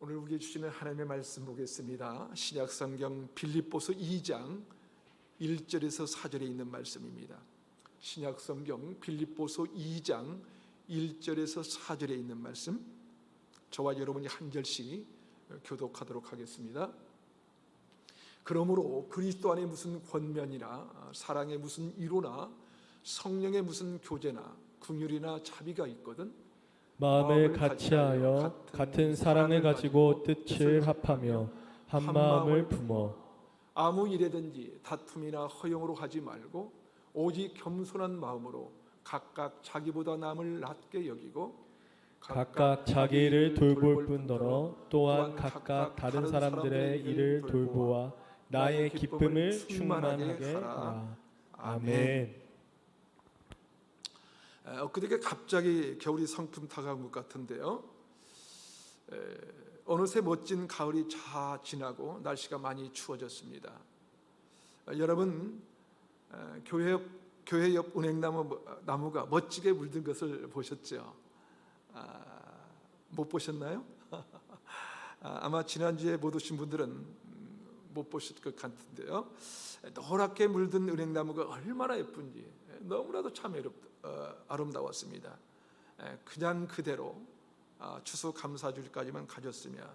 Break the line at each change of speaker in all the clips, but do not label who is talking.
오늘 우리에게 주시는 하나님의 말씀 보겠습니다. 신약성경 빌립보서 2장 1절에서 4절에 있는 말씀입니다. 신약성경 빌립보서 2장 1절에서 4절에 있는 말씀, 저와 여러분이 한 절씩 교독하도록 하겠습니다. 그러므로 그리스도 안에 무슨 권면이나 사랑의 무슨 위로나 성령의 무슨 교제나 긍휼이나 자비가 있거든
마음을 같이하여 같은 사랑을 가지고 뜻을 합하며 한 마음을 품어
아무 일에든지 다툼이나 허용으로 하지 말고 오직 겸손한 마음으로 각각 자기보다 남을 낮게 여기고
각각 자기 일을 돌볼 뿐더러 또한 각각 다른 사람들의 일을 돌보아 나의 기쁨을 충만하게 하라. 아멘.
엊그저께 갑자기 겨울이 성큼 다가온 것 같은데요. 어느새 멋진 가을이 다 지나고 날씨가 많이 추워졌습니다. 여러분, 교회 옆 은행나무가 멋지게 물든 것을 보셨죠? 못 보셨나요? 아마 지난주에 못 오신 분들은 못 보실 것 같은데요. 노랗게 물든 은행나무가 얼마나 예쁜지 너무나도 참 아름다웠습니다. 그냥 그대로 추수감사주일까지만 가졌으면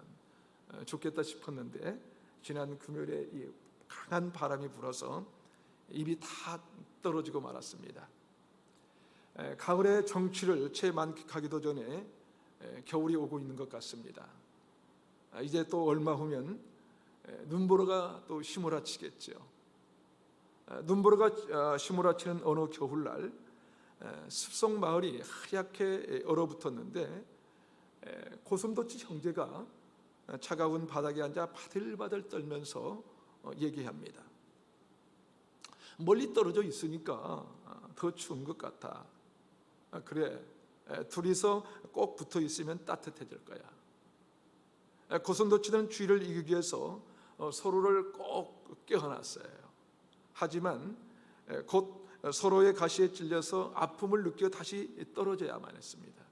좋겠다 싶었는데 지난 금요일에 이 강한 바람이 불어서 잎이 다 떨어지고 말았습니다. 가을의 정취를 채 만끽하기도 전에 겨울이 오고 있는 것 같습니다. 이제 또 얼마 후면 눈보라가 또 휘몰아치겠죠. 눈보라가 휘몰아치는 어느 겨울날 숲속 마을이 하얗게 얼어붙었는데 고슴도치 형제가 차가운 바닥에 앉아 바들바들 떨면서 얘기합니다. 멀리 떨어져 있으니까 더 추운 것 같아. 그래, 둘이서 꼭 붙어 있으면 따뜻해질 거야. 고슴도치는 추위를 이기기 위해서 서로를 꼭 껴안았어요. 하지만 곧 서로의 가시에 찔려서 아픔을 느껴 다시 떨어져야만 했습니다.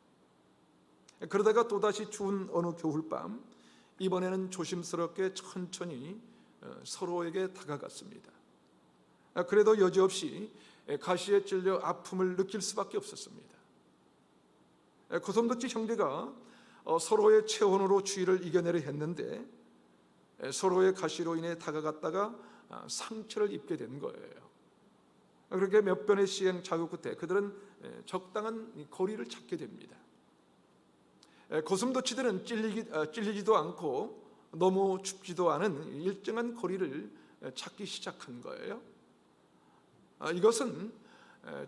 그러다가 또다시 추운 어느 겨울밤, 이번에는 조심스럽게 천천히 서로에게 다가갔습니다. 그래도 여지없이 가시에 찔려 아픔을 느낄 수밖에 없었습니다. 고슴도치 형제가 서로의 체온으로 추위를 이겨내려 했는데 서로의 가시로 인해 다가갔다가 상처를 입게 된 거예요. 그렇게 몇 번의 시행 자극 끝에 그들은 적당한 거리를 찾게 됩니다. 고슴도치들은 찔리지도 않고 너무 춥지도 않은 일정한 거리를 찾기 시작한 거예요. 이것은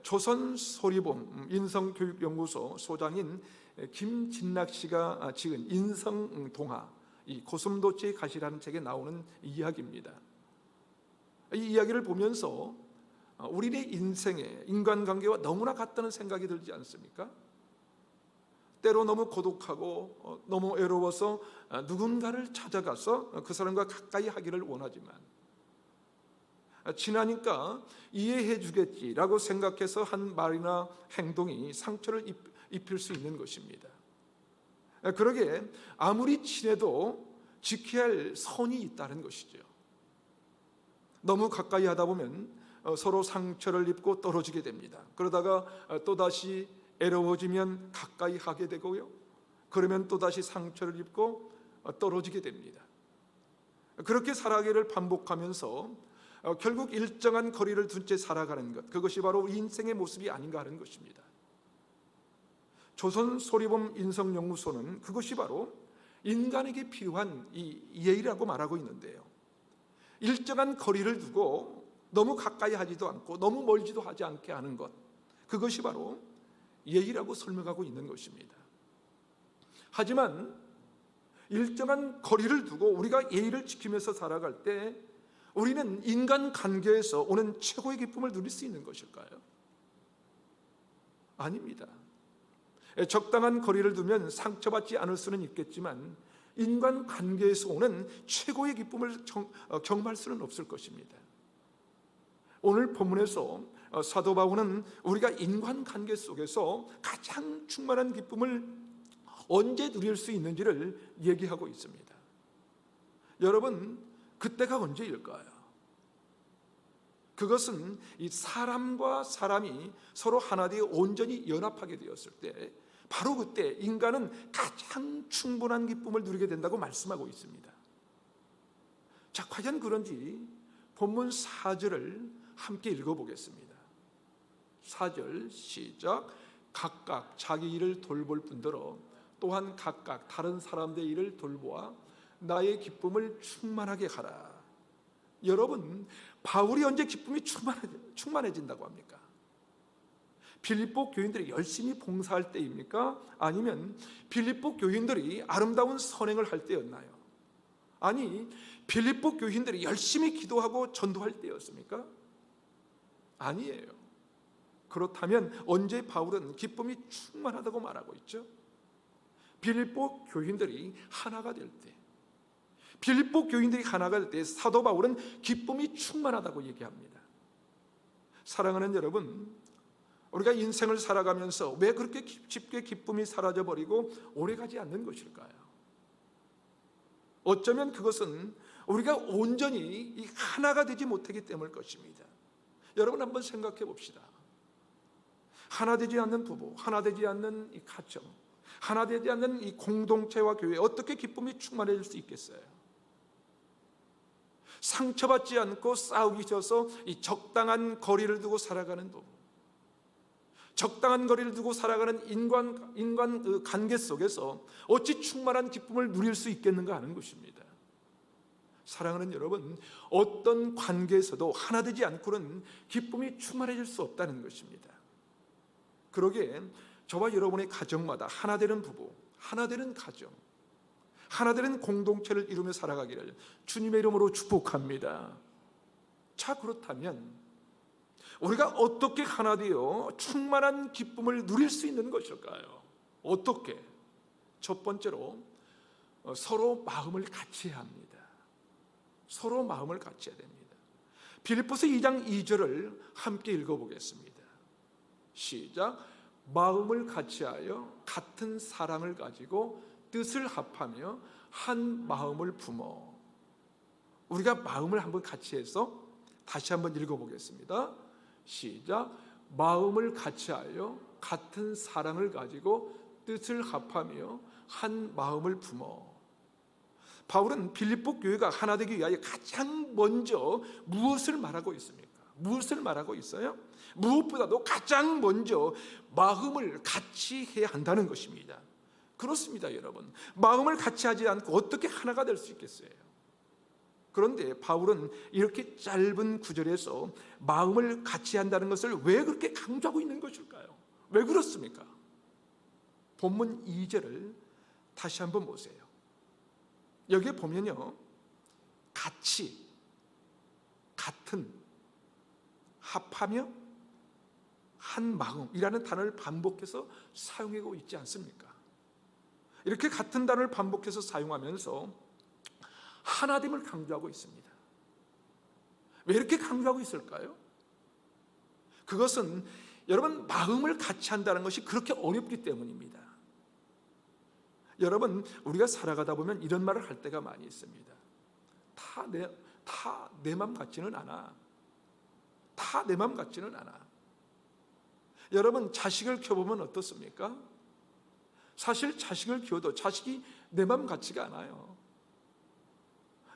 조선소리봄 인성교육연구소 소장인 김진락 씨가 지은 인성동화, 이 고슴도치의 가시라는 책에 나오는 이야기입니다. 이 이야기를 보면서 우리의 인생에 인간관계와 너무나 같다는 생각이 들지 않습니까? 때로 너무 고독하고 너무 외로워서 누군가를 찾아가서 그 사람과 가까이 하기를 원하지만 지나니까 이해해 주겠지라고 생각해서 한 말이나 행동이 상처를 입힐 수 있는 것입니다. 그러기에 아무리 친해도 지켜야 할 선이 있다는 것이죠. 너무 가까이 하다 보면 서로 상처를 입고 떨어지게 됩니다. 그러다가 또다시 애로워지면 가까이 하게 되고요. 그러면 또다시 상처를 입고 떨어지게 됩니다. 그렇게 살아가기를 반복하면서 결국 일정한 거리를 둔 채 살아가는 것, 그것이 바로 인생의 모습이 아닌가 하는 것입니다. 조선소리봄 인성연구소는 그것이 바로 인간에게 필요한 이 예의라고 말하고 있는데요. 일정한 거리를 두고 너무 가까이 하지도 않고 너무 멀지도 하지 않게 하는 것, 그것이 바로 예의라고 설명하고 있는 것입니다. 하지만 일정한 거리를 두고 우리가 예의를 지키면서 살아갈 때 우리는 인간관계에서 오는 최고의 기쁨을 누릴 수 있는 것일까요? 아닙니다. 적당한 거리를 두면 상처받지 않을 수는 있겠지만 인간관계에서 오는 최고의 기쁨을 경험할 수는 없을 것입니다. 오늘 본문에서 사도 바울은 우리가 인간관계 속에서 가장 충만한 기쁨을 언제 누릴 수 있는지를 얘기하고 있습니다. 여러분, 그때가 언제일까요? 그것은 이 사람과 사람이 서로 하나 되어 온전히 연합하게 되었을 때, 바로 그때 인간은 가장 충분한 기쁨을 누리게 된다고 말씀하고 있습니다. 자, 과연 그런지 본문 4절을 함께 읽어보겠습니다. 4절 시작. 각각 자기 일을 돌볼 뿐더러 또한 각각 다른 사람들의 일을 돌보아 나의 기쁨을 충만하게 하라. 여러분, 바울이 언제 기쁨이 충만해진다고 합니까? 빌립보 교인들이 열심히 봉사할 때입니까? 아니면 빌립보 교인들이 아름다운 선행을 할 때였나요? 아니, 빌립보 교인들이 열심히 기도하고 전도할 때였습니까? 아니에요. 그렇다면 언제 바울은 기쁨이 충만하다고 말하고 있죠? 빌립보 교인들이 하나가 될 때, 빌립보 교인들이 하나가 될 때 사도 바울은 기쁨이 충만하다고 얘기합니다. 사랑하는 여러분, 우리가 인생을 살아가면서 왜 그렇게 쉽게 기쁨이 사라져버리고 오래가지 않는 것일까요? 어쩌면 그것은 우리가 온전히 이 하나가 되지 못하기 때문일 것입니다. 여러분, 한번 생각해 봅시다. 하나 되지 않는 부부, 하나 되지 않는 이 가정, 하나 되지 않는 이 공동체와 교회, 어떻게 기쁨이 충만해질 수 있겠어요? 상처받지 않고 싸우기 져서 이 적당한 거리를 두고 살아가는 부부, 적당한 거리를 두고 살아가는 인간 그 관계 속에서 어찌 충만한 기쁨을 누릴 수 있겠는가 하는 것입니다. 사랑하는 여러분, 어떤 관계에서도 하나 되지 않고는 기쁨이 충만해질 수 없다는 것입니다. 그러기에 저와 여러분의 가정마다 하나 되는 부부, 하나 되는 가정, 하나 되는 공동체를 이루며 살아가기를 주님의 이름으로 축복합니다. 자, 그렇다면 우리가 어떻게 하나 되어 충만한 기쁨을 누릴 수 있는 것일까요? 어떻게? 첫 번째로 서로 마음을 같이 해야 합니다. 서로 마음을 같이 해야 됩니다. 빌립보서 2장 2절을 함께 읽어보겠습니다. 시작. 마음을 같이하여 같은 사랑을 가지고 뜻을 합하며 한 마음을 품어. 우리가 마음을 한번 같이 해서 다시 한번 읽어보겠습니다. 시작. 마음을 같이하여 같은 사랑을 가지고 뜻을 합하며 한 마음을 품어. 바울은 빌립보 교회가 하나 되기 위하여 가장 먼저 무엇을 말하고 있습니까? 무엇을 말하고 있어요? 무엇보다도 가장 먼저 마음을 같이 해야 한다는 것입니다. 그렇습니다, 여러분. 마음을 같이 하지 않고 어떻게 하나가 될 수 있겠어요? 그런데 바울은 이렇게 짧은 구절에서 마음을 같이 한다는 것을 왜 그렇게 강조하고 있는 것일까요? 왜 그렇습니까? 본문 2절을 다시 한번 보세요. 여기에 보면요, 같이, 같은, 합하며 한 마음이라는 단어를 반복해서 사용하고 있지 않습니까? 이렇게 같은 단어를 반복해서 사용하면서 하나됨을 강조하고 있습니다. 왜 이렇게 강조하고 있을까요? 그것은 여러분, 마음을 같이 한다는 것이 그렇게 어렵기 때문입니다. 여러분, 우리가 살아가다 보면 이런 말을 할 때가 많이 있습니다. 다 내 마음 같지는 않아. 다 내 마음 같지는 않아. 여러분, 자식을 키워보면 어떻습니까? 사실 자식을 키워도 자식이 내 마음 같지가 않아요.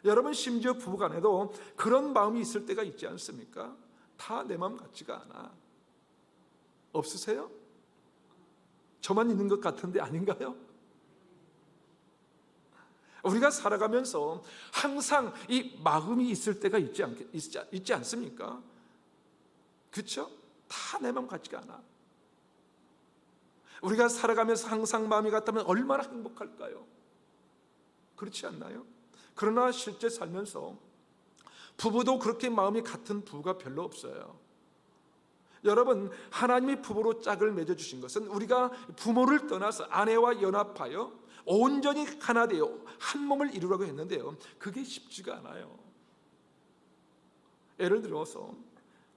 여러분, 심지어 부부간에도 그런 마음이 있을 때가 있지 않습니까? 다 내 마음 같지가 않아. 없으세요? 저만 있는 것 같은데 아닌가요? 우리가 살아가면서 항상 이 마음이 있을 때가 있지 않습니까? 그렇죠? 다 내 마음 같지가 않아. 우리가 살아가면서 항상 마음이 같다면 얼마나 행복할까요? 그렇지 않나요? 그러나 실제 살면서 부부도 그렇게 마음이 같은 부부가 별로 없어요. 여러분, 하나님이 부부로 짝을 맺어주신 것은 우리가 부모를 떠나서 아내와 연합하여 온전히 하나 되어 한 몸을 이루라고 했는데요, 그게 쉽지가 않아요. 예를 들어서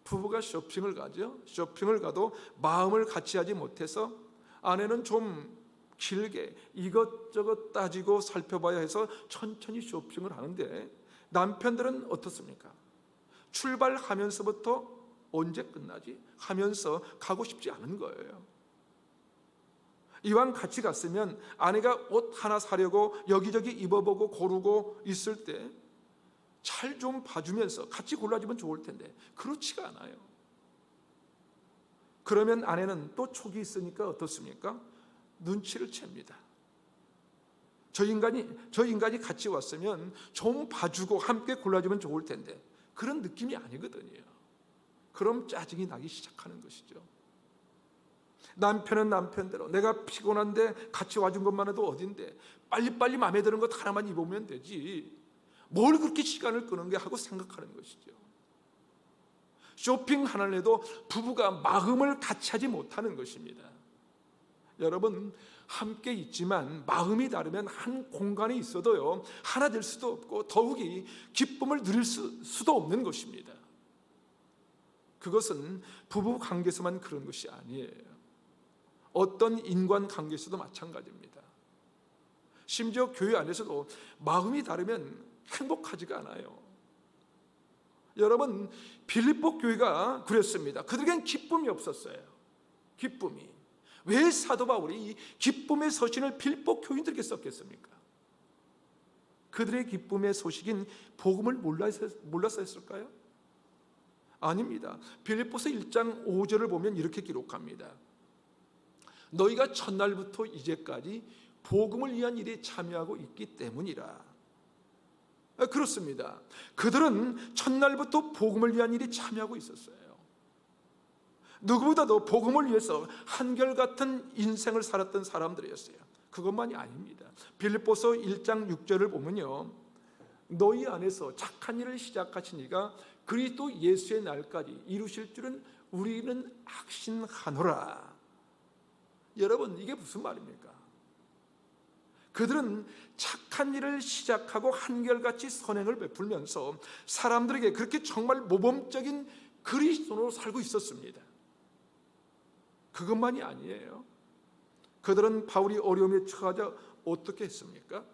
부부가 쇼핑을 가죠. 쇼핑을 가도 마음을 같이 하지 못해서 아내는 좀 길게 이것저것 따지고 살펴봐야 해서 천천히 쇼핑을 하는데 남편들은 어떻습니까? 출발하면서부터 언제 끝나지? 하면서 가고 싶지 않은 거예요. 이왕 같이 갔으면 아내가 옷 하나 사려고 여기저기 입어보고 고르고 있을 때 잘 좀 봐주면서 같이 골라주면 좋을 텐데 그렇지가 않아요. 그러면 아내는 또 촉이 있으니까 어떻습니까? 눈치를 챕니다. 저 인간이 같이 왔으면 좀 봐주고 함께 골라주면 좋을 텐데 그런 느낌이 아니거든요. 그럼 짜증이 나기 시작하는 것이죠. 남편은 남편대로 내가 피곤한데 같이 와준 것만 해도 어딘데 빨리빨리 마음에 드는 것 하나만 입으면 되지 뭘 그렇게 시간을 끄는 게 하고 생각하는 것이죠. 쇼핑 하나를 해도 부부가 마음을 같이 하지 못하는 것입니다. 여러분 함께 있지만 마음이 다르면 한 공간에 있어도요 하나 될 수도 없고 더욱이 기쁨을 누릴 수도 없는 것입니다. 그것은 부부 관계에서만 그런 것이 아니에요. 어떤 인간 관계에서도 마찬가지입니다. 심지어 교회 안에서도 마음이 다르면 행복하지가 않아요. 여러분 빌립보 교회가 그랬습니다. 그들에겐 기쁨이 없었어요. 기쁨이. 왜 사도 바울이 이 기쁨의 서신을 빌립보 교인들에게 썼겠습니까? 그들의 기쁨의 소식인 복음을 몰라서 했을까요? 아닙니다. 빌립보서 1장 5절을 보면 이렇게 기록합니다. 너희가 첫날부터 이제까지 복음을 위한 일에 참여하고 있기 때문이라. 그렇습니다. 그들은 첫날부터 복음을 위한 일에 참여하고 있었어요. 누구보다도 복음을 위해서 한결같은 인생을 살았던 사람들이었어요. 그것만이 아닙니다. 빌립보서 1장 6절을 보면요, 너희 안에서 착한 일을 시작하신 이가 그리스도 예수의 날까지 이루실 줄은 우리는 확신하노라. 여러분 이게 무슨 말입니까? 그들은 착한 일을 시작하고 한결같이 선행을 베풀면서 사람들에게 그렇게 정말 모범적인 그리스도로 살고 있었습니다. 그것만이 아니에요. 그들은 바울이 어려움에 처하자 어떻게 했습니까?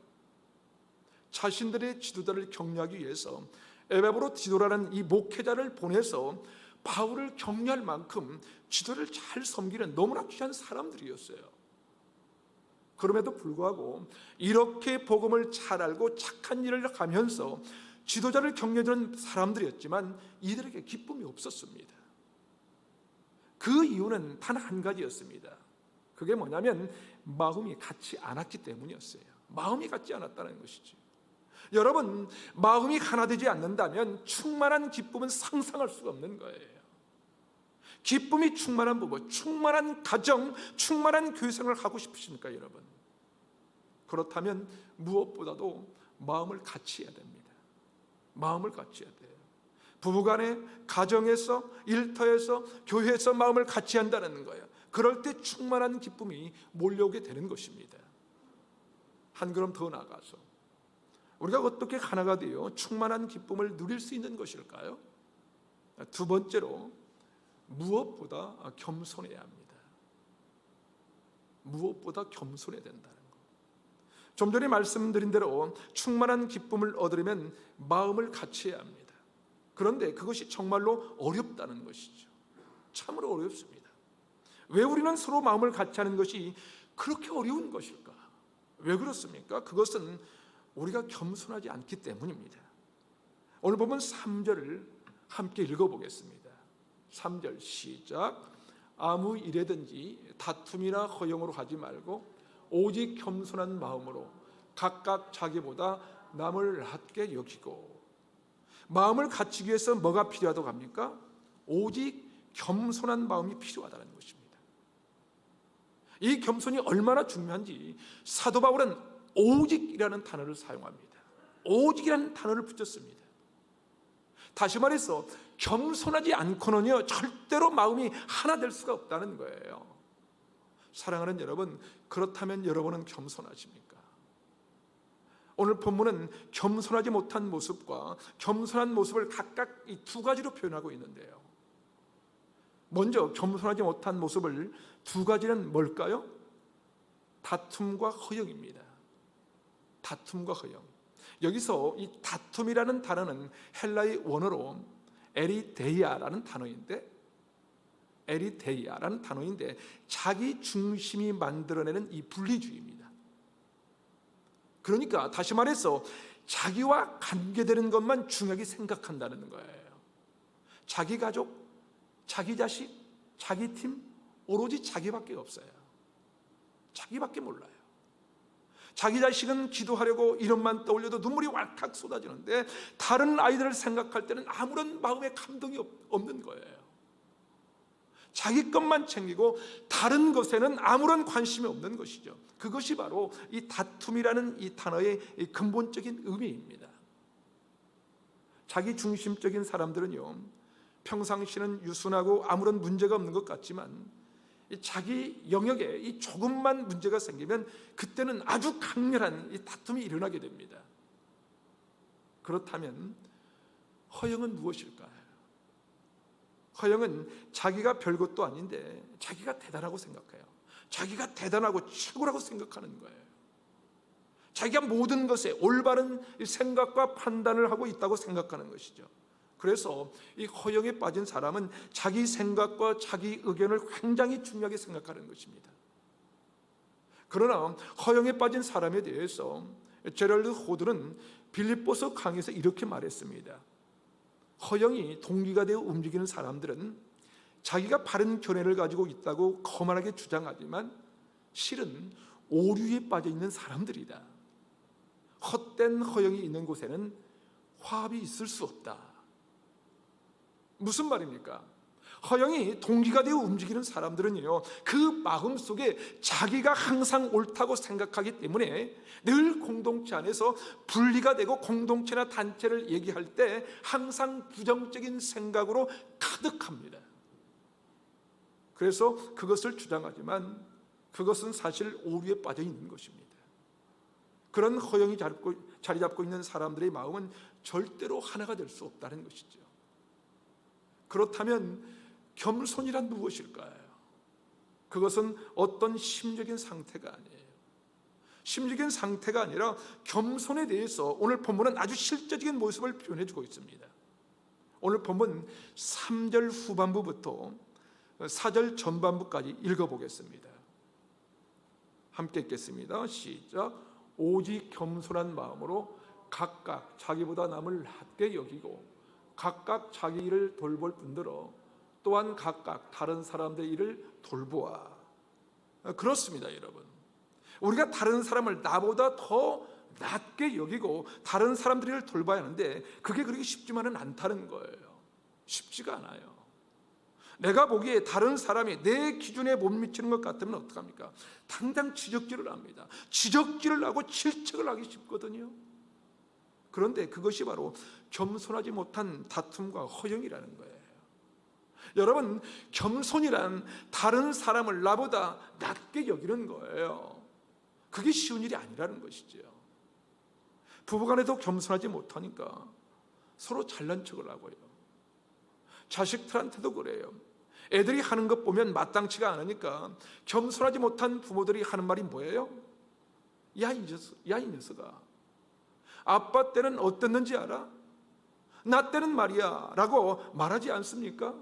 자신들의 지도자를 격려하기 위해서 에베브로 디도라는 이 목회자를 보내서 바울을 격려할 만큼 지도를 잘 섬기는 너무나 귀한 사람들이었어요. 그럼에도 불구하고 이렇게 복음을 잘 알고 착한 일을 하면서 지도자를 격려해주는 사람들이었지만 이들에게 기쁨이 없었습니다. 그 이유는 단 한 가지였습니다. 그게 뭐냐면 마음이 같지 않았기 때문이었어요. 마음이 같지 않았다는 것이죠. 여러분 마음이 하나 되지 않는다면 충만한 기쁨은 상상할 수가 없는 거예요. 기쁨이 충만한 부부, 충만한 가정, 충만한 교회 생활을 하고 싶으십니까 여러분? 그렇다면 무엇보다도 마음을 같이 해야 됩니다. 마음을 같이 해야 돼요. 부부간에, 가정에서, 일터에서, 교회에서 마음을 같이 한다는 거예요. 그럴 때 충만한 기쁨이 몰려오게 되는 것입니다. 한 걸음 더 나아가서 우리가 어떻게 하나가 되어 충만한 기쁨을 누릴 수 있는 것일까요? 두 번째로 무엇보다 겸손해야 합니다. 무엇보다 겸손해야 된다는 것. 좀 전에 말씀드린 대로 충만한 기쁨을 얻으려면 마음을 같이 해야 합니다. 그런데 그것이 정말로 어렵다는 것이죠. 참으로 어렵습니다. 왜 우리는 서로 마음을 같이 하는 것이 그렇게 어려운 것일까? 왜 그렇습니까? 그것은 우리가 겸손하지 않기 때문입니다. 오늘 보면 3절을 함께 읽어보겠습니다. 3절 시작. 아무 일에든지 다툼이나 허용으로 하지 말고 오직 겸손한 마음으로 각각 자기보다 남을 낮게 여기고. 마음을 갖추기 위해서 뭐가 필요하다고 합니까? 오직 겸손한 마음이 필요하다는 것입니다. 이 겸손이 얼마나 중요한지 사도 바울은 오직이라는 단어를 사용합니다. 오직이라는 단어를 붙였습니다. 다시 말해서 겸손하지 않고는요 절대로 마음이 하나 될 수가 없다는 거예요. 사랑하는 여러분, 그렇다면 여러분은 겸손하십니까? 오늘 본문은 겸손하지 못한 모습과 겸손한 모습을 각각 이 두 가지로 표현하고 있는데요. 먼저 겸손하지 못한 모습을 두 가지는 뭘까요? 다툼과 허영입니다. 다툼과 허영. 여기서 이 다툼이라는 단어는 헬라의 원어로 에리데이아라는 단어인데 자기 중심이 만들어내는 이 분리주의입니다. 그러니까 다시 말해서 자기와 관계되는 것만 중요하게 생각한다는 거예요. 자기 가족, 자기 자식, 자기 팀, 오로지 자기밖에 없어요. 자기밖에 몰라요. 자기 자식은 기도하려고 이름만 떠올려도 눈물이 왈칵 쏟아지는데 다른 아이들을 생각할 때는 아무런 마음의 감동이 없는 거예요. 자기 것만 챙기고 다른 것에는 아무런 관심이 없는 것이죠. 그것이 바로 이 다툼이라는 이 단어의 근본적인 의미입니다. 자기 중심적인 사람들은요, 평상시는 유순하고 아무런 문제가 없는 것 같지만 자기 영역에 이 조금만 문제가 생기면 그때는 아주 강렬한 이 다툼이 일어나게 됩니다. 그렇다면 허영은 무엇일까요? 허영은 자기가 별것도 아닌데 자기가 대단하고 생각해요. 자기가 대단하고 최고라고 생각하는 거예요. 자기가 모든 것에 올바른 생각과 판단을 하고 있다고 생각하는 것이죠. 그래서 이 허영에 빠진 사람은 자기 생각과 자기 의견을 굉장히 중요하게 생각하는 것입니다. 그러나 허영에 빠진 사람에 대해서 제럴드 호드는 빌립보서 강의에서 이렇게 말했습니다. 허영이 동기가 되어 움직이는 사람들은 자기가 바른 견해를 가지고 있다고 거만하게 주장하지만 실은 오류에 빠져 있는 사람들이다. 헛된 허영이 있는 곳에는 화합이 있을 수 없다. 무슨 말입니까? 허영이 동기가 되어 움직이는 사람들은요, 그 마음속에 자기가 항상 옳다고 생각하기 때문에 늘 공동체 안에서 분리가 되고 공동체나 단체를 얘기할 때 항상 부정적인 생각으로 가득합니다. 그래서 그것을 주장하지만 그것은 사실 오류에 빠져 있는 것입니다. 그런 허영이 자리 잡고 있는 사람들의 마음은 절대로 하나가 될 수 없다는 것이죠. 그렇다면 겸손이란 무엇일까요? 그것은 어떤 심적인 상태가 아니에요. 심적인 상태가 아니라 겸손에 대해서 오늘 본문은 아주 실제적인 모습을 표현해주고 있습니다. 오늘 본문 3절 후반부부터 4절 전반부까지 읽어보겠습니다. 함께 읽겠습니다. 시작. 오직 겸손한 마음으로 각각 자기보다 남을 낮게 여기고 각각 자기 일을 돌볼 뿐더러 또한 각각 다른 사람들의 일을 돌보아. 그렇습니다, 여러분. 우리가 다른 사람을 나보다 더 낮게 여기고 다른 사람들의 일을 돌봐야 하는데 그게 그렇게 쉽지만은 않다는 거예요. 쉽지가 않아요. 내가 보기에 다른 사람이 내 기준에 못 미치는 것 같으면 어떡합니까? 당장 지적질을 합니다. 지적질을 하고 질책을 하기 쉽거든요. 그런데 그것이 바로 겸손하지 못한 다툼과 허영이라는 거예요. 여러분, 겸손이란 다른 사람을 나보다 낮게 여기는 거예요. 그게 쉬운 일이 아니라는 것이죠. 부부간에도 겸손하지 못하니까 서로 잘난 척을 하고요. 자식들한테도 그래요. 애들이 하는 것 보면 마땅치가 않으니까 겸손하지 못한 부모들이 하는 말이 뭐예요? 야, 이 녀석아, 아빠 때는 어땠는지 알아? 나 때는 말이야 라고 말하지 않습니까?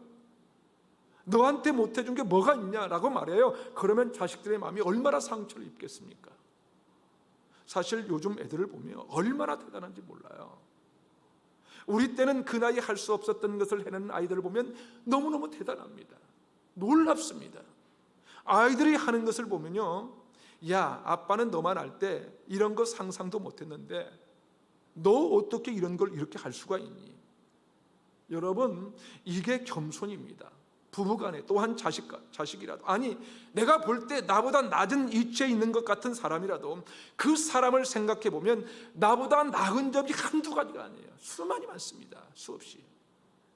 너한테 못해준 게 뭐가 있냐라고 말해요. 그러면 자식들의 마음이 얼마나 상처를 입겠습니까? 사실 요즘 애들을 보면 얼마나 대단한지 몰라요. 우리 때는 그 나이에 할 수 없었던 것을 해내는 아이들을 보면 너무너무 대단합니다. 놀랍습니다. 아이들이 하는 것을 보면요, 야, 아빠는 너만 할 때 이런 거 상상도 못했는데 너 어떻게 이런 걸 이렇게 할 수가 있니? 여러분, 이게 겸손입니다. 부부간에 또한 자식이라도, 아니 내가 볼 때 나보다 낮은 위치에 있는 것 같은 사람이라도 그 사람을 생각해 보면 나보다 나은 점이 한두 가지가 아니에요. 수많이 많습니다. 수없이.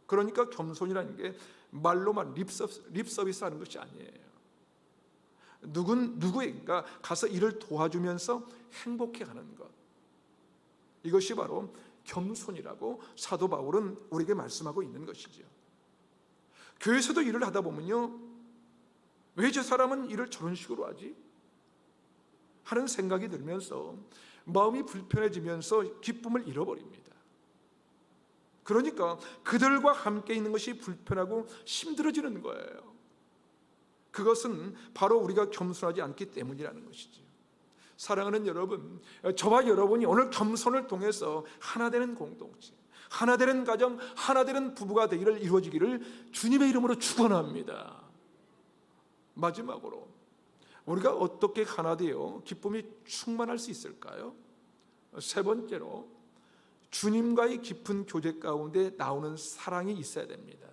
그러니까 겸손이라는 게 말로만 립서비스 하는 것이 아니에요. 누구에게가 가서 일을 도와주면서 행복해하는 것, 이것이 바로 겸손이라고 사도 바울은 우리에게 말씀하고 있는 것이죠. 교회에서도 일을 하다 보면요, 왜 저 사람은 일을 저런 식으로 하지? 하는 생각이 들면서 마음이 불편해지면서 기쁨을 잃어버립니다. 그러니까 그들과 함께 있는 것이 불편하고 힘들어지는 거예요. 그것은 바로 우리가 겸손하지 않기 때문이라는 것이죠. 사랑하는 여러분, 저와 여러분이 오늘 겸손을 통해서 하나 되는 공동체, 하나 되는 가정, 하나 되는 부부가 되기를 이루어지기를 주님의 이름으로 축원합니다. 마지막으로 우리가 어떻게 하나 되어 기쁨이 충만할 수 있을까요? 세 번째로 주님과의 깊은 교제 가운데 나오는 사랑이 있어야 됩니다.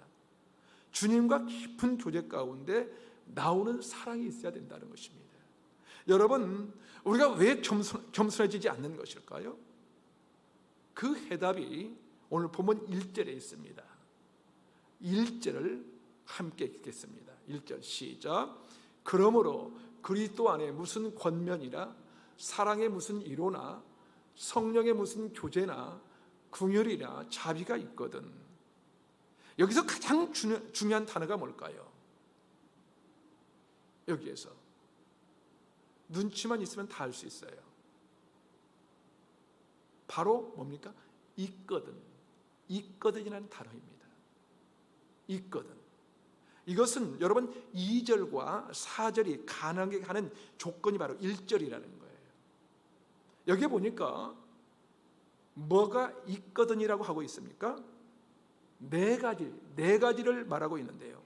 주님과 깊은 교제 가운데 나오는 사랑이 있어야 된다는 것입니다. 여러분, 우리가 왜 겸손해지지 않는 것일까요? 그 해답이 오늘 본문 1절에 있습니다. 1절을 함께 읽겠습니다. 1절 시작. 그러므로 그리스도 안에 무슨 권면이나 사랑의 무슨 이로나 성령의 무슨 교제나 긍휼이나 자비가 있거든. 여기서 가장 중요한 단어가 뭘까요? 여기에서 눈치만 있으면 다 알 수 있어요. 바로 뭡니까? 있거든. 있거든이라는 단어입니다. 있거든. 이것은 여러분 2절과 4절이 가능하게 하는 조건이 바로 1절이라는 거예요. 여기 보니까 뭐가 있거든이라고 하고 있습니까? 네 가지를 말하고 있는데요.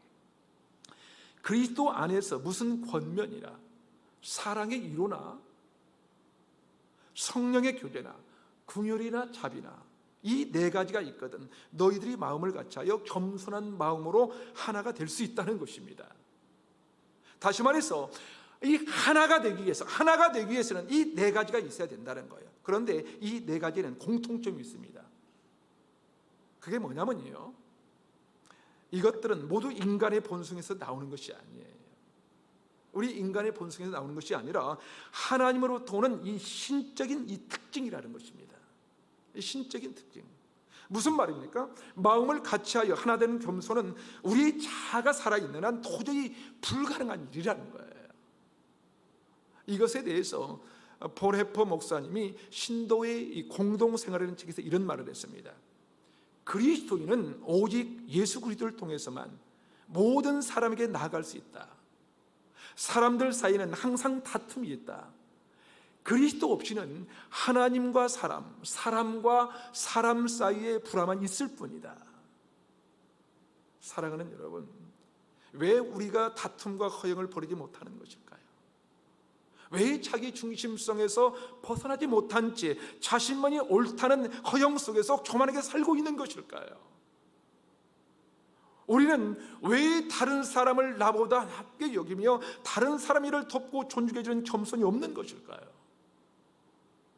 그리스도 안에서 무슨 권면이나 사랑의 이로나 성령의 교제나 긍휼이나 자비나 이 네 가지가 있거든. 너희들이 마음을 같이하여 겸손한 마음으로 하나가 될 수 있다는 것입니다. 다시 말해서 이 하나가 되기 위해서는 이 네 가지가 있어야 된다는 거예요. 그런데 이 네 가지는 공통점이 있습니다. 그게 뭐냐면요, 이것들은 모두 인간의 본성에서 나오는 것이 아니에요. 우리 인간의 본성에서 나오는 것이 아니라 하나님으로부터 오는 이 신적인 이 특징이라는 것입니다. 이 신적인 특징. 무슨 말입니까? 마음을 같이하여 하나 되는 겸손은 우리 자아가 살아있는 한 도저히 불가능한 일이라는 거예요. 이것에 대해서 볼 해퍼 목사님이 신도의 이 공동생활이라는 책에서 이런 말을 했습니다. 그리스도인은 오직 예수 그리스도를 통해서만 모든 사람에게 나아갈 수 있다. 사람들 사이에는 항상 다툼이 있다. 그리스도 없이는 하나님과 사람과 사람 사이에 불화만 있을 뿐이다. 사랑하는 여러분, 왜 우리가 다툼과 허영을 버리지 못하는 것일까요? 왜 자기 중심성에서 벗어나지 못한 채 자신만이 옳다는 허영 속에서 교만하게 살고 있는 것일까요? 우리는 왜 다른 사람을 나보다 낮게 여기며 다른 사람 일을 돕고 존중해주는 겸손이 없는 것일까요?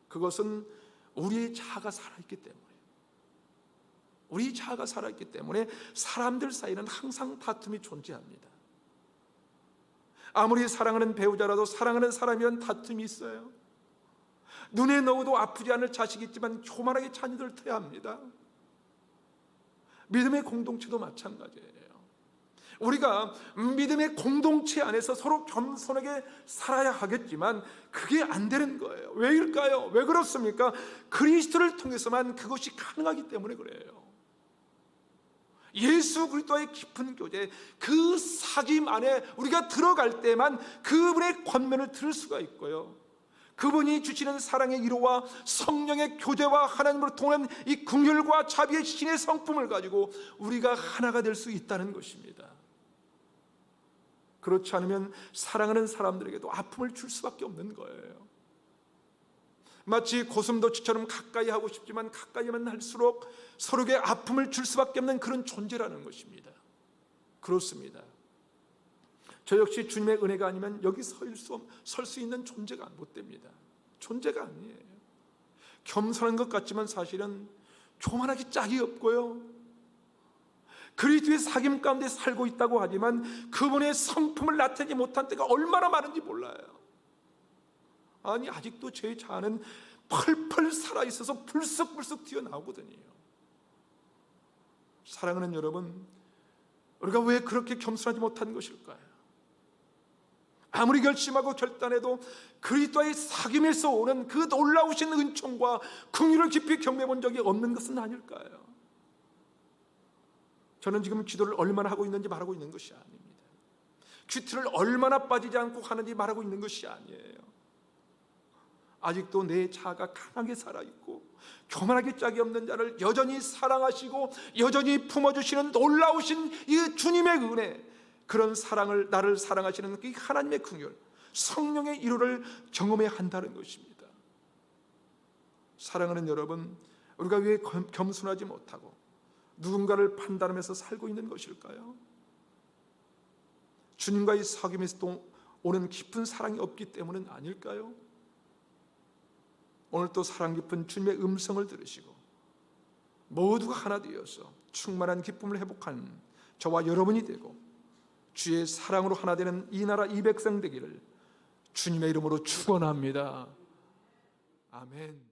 그것은 우리의 자아가 살아있기 때문에 사람들 사이에는 항상 다툼이 존재합니다. 아무리 사랑하는 배우자라도 사랑하는 사람이면 다툼이 있어요. 눈에 넣어도 아프지 않을 자식이 있지만 교만하게 자녀들을 태야 합니다. 믿음의 공동체도 마찬가지예요. 우리가 믿음의 공동체 안에서 서로 겸손하게 살아야 하겠지만 그게 안 되는 거예요. 왜일까요? 왜 그렇습니까? 그리스도를 통해서만 그것이 가능하기 때문에 그래요. 예수 그리스도의 깊은 교제, 그 사귐 안에 우리가 들어갈 때만 그분의 권면을 들을 수가 있고요, 그분이 주시는 사랑의 이로와 성령의 교제와 하나님으로 통한 이 긍휼과 자비의 신의 성품을 가지고 우리가 하나가 될 수 있다는 것입니다. 그렇지 않으면 사랑하는 사람들에게도 아픔을 줄 수밖에 없는 거예요. 마치 고슴도치처럼 가까이 하고 싶지만 가까이만 할수록 서로에게 아픔을 줄 수밖에 없는 그런 존재라는 것입니다. 그렇습니다. 저 역시 주님의 은혜가 아니면 여기 설 수 있는 존재가 못 됩니다. 존재가 아니에요. 겸손한 것 같지만 사실은 교만하기 짝이 없고요, 그리스도의 사귐 가운데 살고 있다고 하지만 그분의 성품을 나타내지 못한 때가 얼마나 많은지 몰라요. 아니, 아직도 제 자아는 펄펄 살아있어서 불쑥불쑥 튀어나오거든요. 사랑하는 여러분, 우리가 왜 그렇게 겸손하지 못한 것일까요? 아무리 결심하고 결단해도 그리스도의 사귐에서 오는 그 놀라우신 은총과 긍휼을 깊이 경험해 본 적이 없는 것은 아닐까요? 저는 지금 기도를 얼마나 하고 있는지 말하고 있는 것이 아닙니다. 큐티를 얼마나 빠지지 않고 하는지 말하고 있는 것이 아니에요. 아직도 내 자아가 강하게 살아있고 교만하게 짝이 없는 자를 여전히 사랑하시고 여전히 품어주시는 놀라우신 이 주님의 은혜, 그런 사랑을, 나를 사랑하시는 그 하나님의 긍휼, 성령의 일호를 경험해야 한다는 것입니다. 사랑하는 여러분, 우리가 왜 겸손하지 못하고 누군가를 판단하면서 살고 있는 것일까요? 주님과의 사귐에서 오는 깊은 사랑이 없기 때문은 아닐까요? 오늘 또 사랑 깊은 주님의 음성을 들으시고 모두가 하나 되어서 충만한 기쁨을 회복한 저와 여러분이 되고 주의 사랑으로 하나 되는 이 나라 이 백성 되기를 주님의 이름으로 축원합니다. 아멘.